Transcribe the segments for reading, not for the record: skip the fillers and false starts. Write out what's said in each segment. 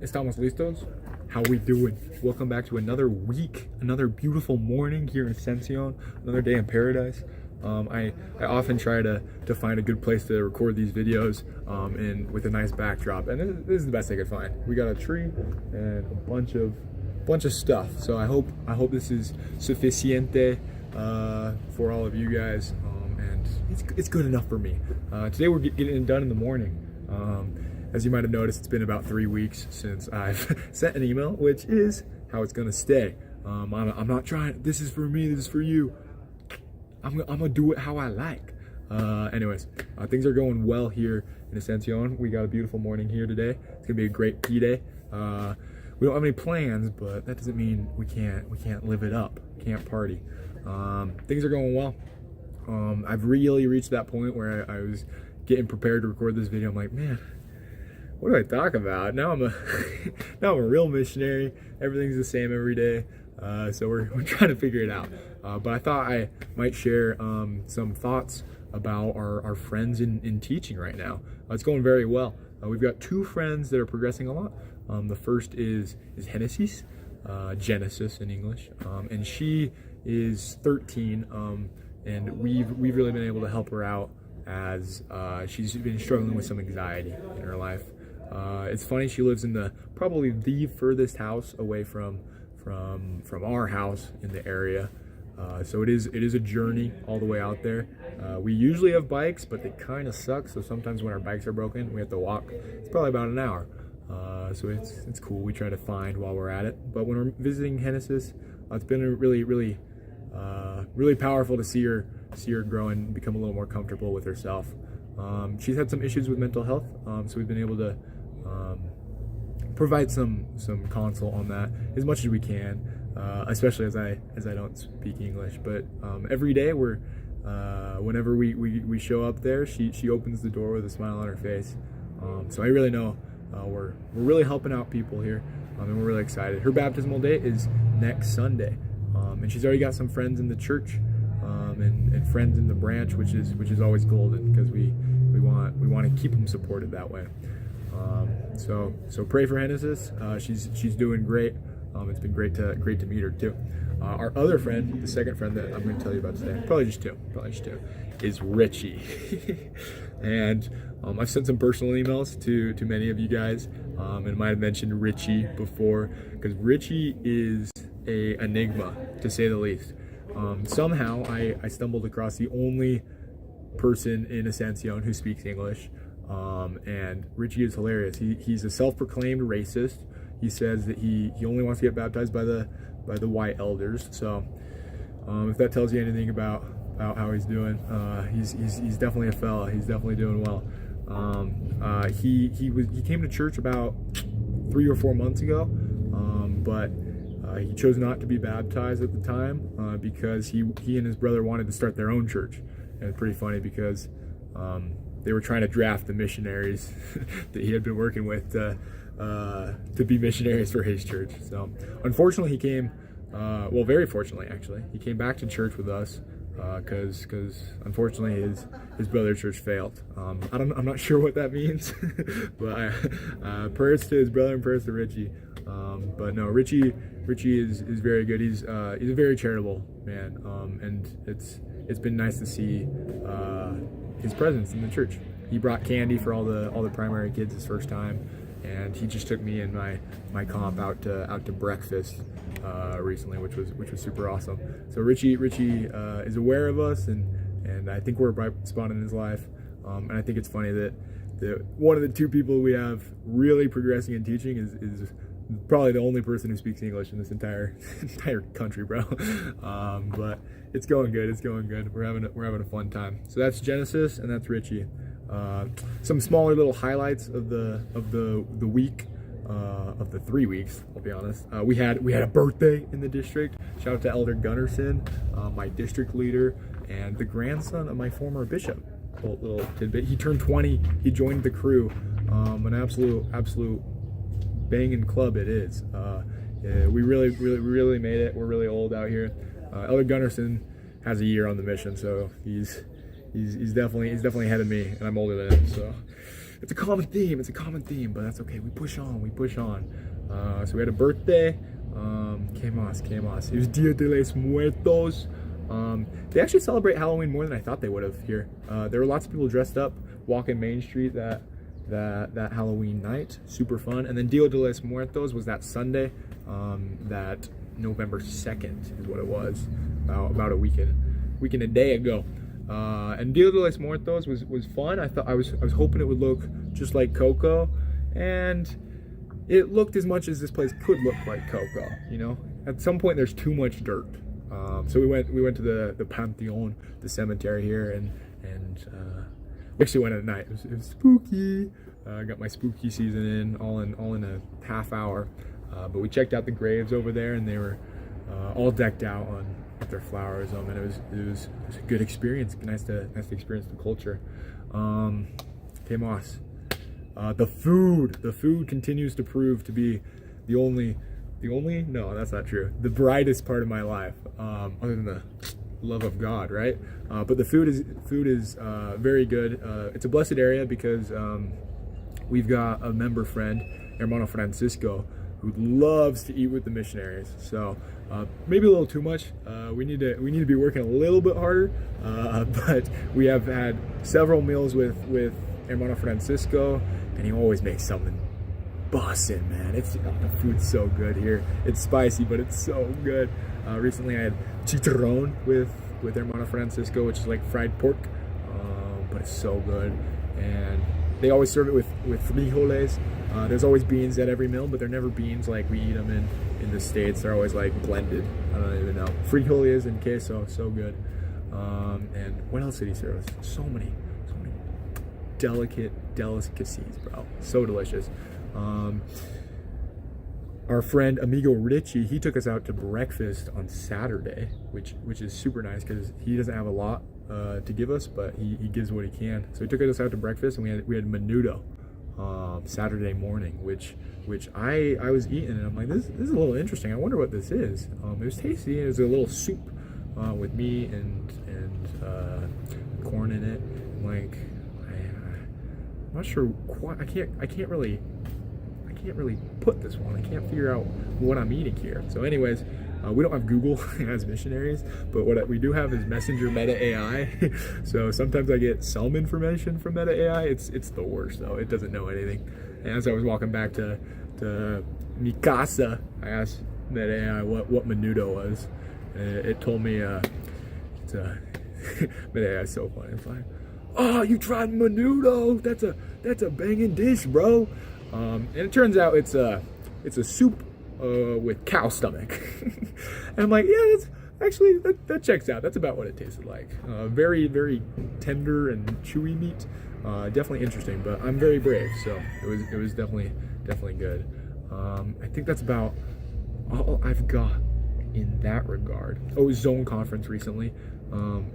Estamos listos? How we doing? Welcome back to another week, another beautiful morning here in Ascension, another day in paradise. I often try to find a good place to record these videos and with a nice backdrop, and this is the best I could find. We got a tree and a bunch of stuff. So I hope this is suficiente for all of you guys, and it's good enough for me. Today we're getting it done in the morning. As you might have noticed, it's been about 3 weeks since I've sent an email, which is how it's gonna stay. I'm not trying, this is for me, this is for you. I'm gonna do it how I like. Anyways, things are going well here in Ascension. We got a beautiful morning here today. It's gonna be a great P-Day. We don't have any plans, but that doesn't mean we can't live it up, can't party. Things are going well. I've really reached that point where I was getting prepared to record this video. I'm like, man, what do I talk about? Now I'm a real missionary. Everything's the same every day. So we're trying to figure it out. But I thought I might share some thoughts about our friends in teaching right now. It's going very well. We've got 2 friends that are progressing a lot. The first is Genesis, Genesis in English, and she is 13, and we've really been able to help her out as she's been struggling with some anxiety in her life. It's funny, she lives in probably the furthest house away from our house in the area. So it is a journey all the way out there. We usually have bikes, but they kind of suck. So sometimes when our bikes are broken, we have to walk. It's probably about an hour. So it's cool. We try to find while we're at it. But when we're visiting Genesis, it's been really powerful to see her grow and become a little more comfortable with herself. She's had some issues with mental health, so we've been able to provide some consult on that as much as we can, especially as I don't speak English. But every day whenever we show up there, she opens the door with a smile on her face. So I really know we're really helping out people here, and we're really excited. Her baptismal day is next Sunday, and she's already got some friends in the church and friends in the branch, which is always golden, because we want to keep them supported that way. So pray for Genesis. She's doing great. It's been great to meet her too. Our other friend, the second friend that I'm going to tell you about today, probably just two, is Richie. And I've sent some personal emails to many of you guys, and might have mentioned Richie before, because Richie is a enigma, to say the least. Somehow I stumbled across the only person in Ascension who speaks English, and Richie is hilarious. He's a self-proclaimed racist. He says that he only wants to get baptized by the white elders. So if that tells you anything about how he's doing, he's definitely a fella. He's definitely doing well. He came to church about 3 or 4 months ago, but he chose not to be baptized at the time because he and his brother wanted to start their own church. And it's pretty funny because they were trying to draft the missionaries that he had been working with to be missionaries for his church. So unfortunately he came, very fortunately actually, he came back to church with us because unfortunately his brother's church failed. I'm not sure what that means, but prayers to his brother and prayers to Richie. But no, Richie is very good. He's a very charitable man, and it's been nice to see his presence in the church. He brought candy for all the primary kids his first time, and he just took me and my comp out to breakfast recently, which was super awesome. So Richie is aware of us, and I think we're a bright spot in his life. And I think it's funny that one of the 2 people we have really progressing in teaching is probably the only person who speaks English in this entire country, bro. But it's going good. It's going good. We're having a fun time. So that's Genesis, and that's Richie. Some smaller little highlights of the week, of the 3 weeks. I'll be honest. We had a birthday in the district. Shout out to Elder Gunnarsson, my district leader, and the grandson of my former bishop. Little tidbit. He turned 20. He joined the crew. An absolute banging club it is. We really made it. We're really old out here. Elder Gunnarsson has a year on the mission, so he's definitely ahead of me, and I'm older than him. So it's a common theme. It's a common theme, but that's okay. We push on. We push on. So we had a birthday. Que más? It was Dia de los Muertos. They actually celebrate Halloween more than I thought they would have here. There were lots of people dressed up walking Main Street that Halloween night. Super fun. And then Dia de los Muertos was that Sunday. That November 2nd is what it was. About a week and a day ago. And Dia de los Muertos was fun. I was hoping it would look just like Coco, and it looked as much as this place could look like Coco. You know, at some point there's too much dirt. So we went to the Pantheon, the cemetery here, and we actually went at night. It was spooky. I got my spooky season in all in a half hour. But we checked out the graves over there, and they were all decked out with their flowers. And it was a good experience. Nice to experience the culture. Que más? The food continues to prove to be the only no, that's not true, the brightest part of my life, other than the love of God, right? But the food is very good. It's a blessed area because we've got a member friend, Hermano Francisco, who loves to eat with the missionaries. So maybe a little too much. We need to be working a little bit harder. But we have had several meals with Hermano Francisco, and he always makes something bussin', man. The food's so good here. It's spicy, but it's so good. Recently I had chicharrón with Hermano Francisco, which is like fried pork, but it's so good. And they always serve it with frijoles. There's always beans at every meal, but they're never beans like we eat them in the States. They're always like blended. I don't even know. Frijoles and queso, so good. And what else did he serve us? So many delicacies, bro. So delicious. Our friend Amigo Richie, he took us out to breakfast on Saturday, which is super nice because he doesn't have a lot to give us, but he gives what he can. So he took us out to breakfast, and we had menudo Saturday morning, which I was eating, and I'm like, this is a little interesting. I wonder what this is. It was tasty. It was a little soup with meat and corn in it. I'm like, I'm not sure quite. I can't really put this one. I can't figure out what I'm eating here. So anyways, we don't have Google as missionaries, but what we do have is Messenger Meta AI. So sometimes I get some information from Meta AI. It's the worst though. It doesn't know anything. And as I was walking back to mi casa, I asked Meta AI what menudo was. It told me Meta AI is so funny. It's like, oh, you tried menudo? That's a banging dish, bro. And it turns out it's a soup with cow stomach. And I'm like, yeah, that checks out. That's about what it tasted like. Very, very tender and chewy meat. Definitely interesting, but I'm very brave, so it was definitely good. I think that's about all I've got in that regard. Oh, Zone Conference recently.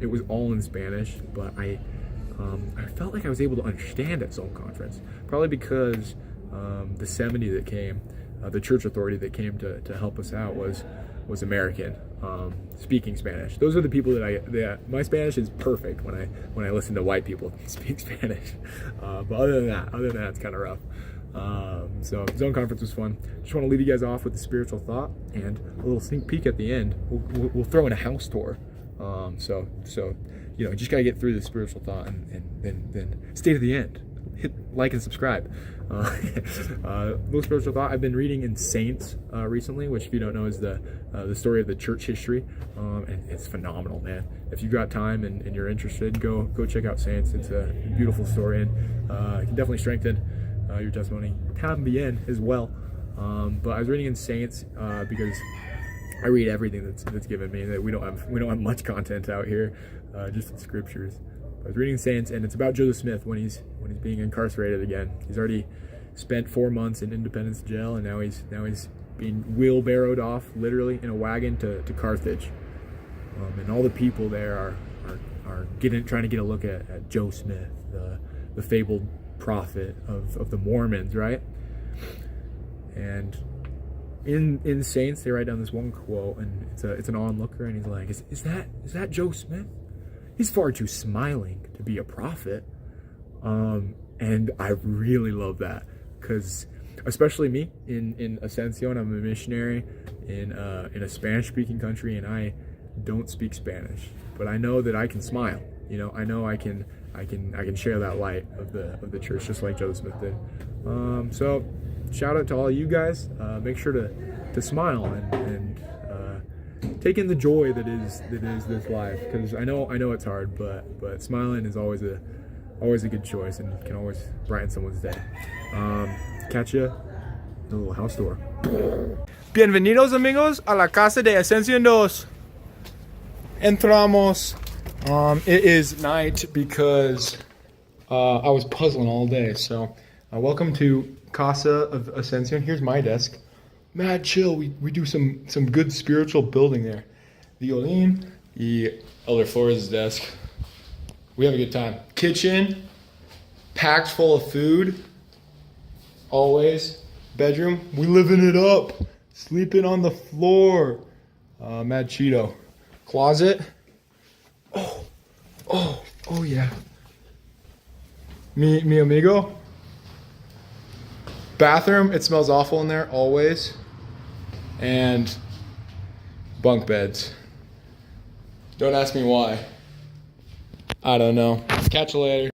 It was all in Spanish, but I felt like I was able to understand at Zone Conference, probably because the 70 that came, the church authority that came to help us out was American, speaking Spanish. Those are the people that my Spanish is perfect when I listen to white people speak Spanish. But other than that, it's kind of rough. So Zone Conference was fun. Just want to leave you guys off with a spiritual thought and a little sneak peek at the end. We'll throw in a house tour. So you know, just gotta get through the spiritual thought and then stay to the end. Hit like and subscribe. Little spiritual thought. I've been reading in Saints recently, which, if you don't know, is the story of the church history, and it's phenomenal, man. If you've got time and you're interested, go check out Saints. It's a beautiful story, and it can definitely strengthen your testimony también as well. But I was reading in Saints because I read everything that's given me. That we don't have much content out here, just the scriptures. I was reading Saints, and it's about Joseph Smith when he's being incarcerated again. He's already spent 4 months in Independence jail, and now he's being wheelbarrowed off, literally in a wagon, to Carthage. And all the people there are trying to get a look at Joe Smith, the fabled prophet of the Mormons, right? And in Saints, they write down this one quote, and it's an onlooker, and he's like, "Is that Joe Smith? He's far too smiling to be a prophet." And I really love that because, especially me in Ascension, I'm a missionary in a Spanish-speaking country, and I don't speak Spanish, but I know that I can smile. You know, I know I can share that light of the church just like Joseph Smith did. So shout out to all you guys. Make sure to smile and take in the joy that is this life, because I know it's hard, but smiling is always a good choice and can always brighten someone's day. Catch you in the little house tour. Bienvenidos amigos a la casa de Ascension 2. Entramos. It is night because I was puzzling all day. So welcome to Casa of Ascension. Here's my desk. Mad chill. We do some good spiritual building there. Violin. The Elder Flores' desk. We have a good time. Kitchen. Packed full of food. Always. Bedroom. We living it up. Sleeping on the floor. Mad Cheeto. Closet. Oh yeah. Mi amigo. Bathroom. It smells awful in there always. And bunk beds. Don't ask me why. I don't know. Catch you later.